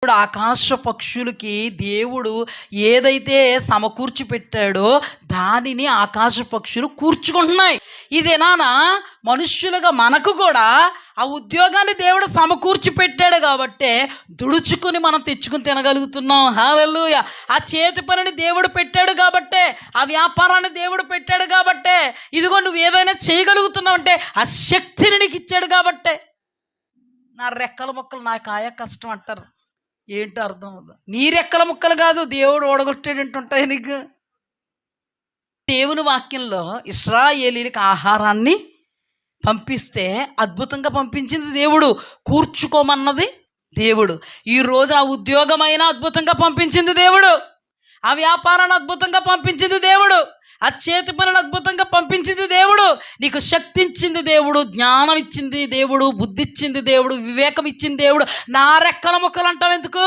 ఇప్పుడు ఆకాశ పక్షులకి దేవుడు ఏదైతే సమకూర్చి పెట్టాడో దానిని ఆకాశ పక్షులు కూర్చుకుంటున్నాయి. ఇదేనా మనుష్యులుగా మనకు కూడా ఆ ఉద్యోగాన్ని దేవుడు సమకూర్చి పెట్టాడు కాబట్టే దుడుచుకుని మనం తెచ్చుకుని తినగలుగుతున్నాం. హల్లెలూయా. ఆ చేతి పనిని దేవుడు పెట్టాడు కాబట్టే, ఆ వ్యాపారాన్ని దేవుడు పెట్టాడు కాబట్టే, ఇదిగో నువ్వు ఏదైనా చేయగలుగుతున్నావు అంటే ఆ శక్తిని నీకు ఇచ్చాడు కాబట్టే. నా రెక్కల ముక్కలు నా కాయ కష్టం అంటారు. ఏంటో అర్థం అవుతుంది. నీ రెక్కల ముక్కలు కాదు, దేవుడు ఓడగొట్టేటంటుంటాయి నీకు. దేవుని వాక్యంలో ఇశ్రాయేలీలకు ఆహారాన్ని పంపిస్తే అద్భుతంగా పంపించింది దేవుడు, కూర్చుకోమన్నది దేవుడు. ఈరోజు ఆ ఉద్యోగమైన అద్భుతంగా పంపించింది దేవుడు, ఆ వ్యాపారాన్ని అద్భుతంగా పంపించింది దేవుడు, ఆ చేతి పనిని అద్భుతంగా పంపించింది దేవుడు. నీకు శక్తి ఇచ్చింది దేవుడు, జ్ఞానం ఇచ్చింది దేవుడు, బుద్ధి ఇచ్చింది దేవుడు, వివేకం ఇచ్చింది దేవుడు. నా రెక్కల ముక్కలు అంటావు ఎందుకు?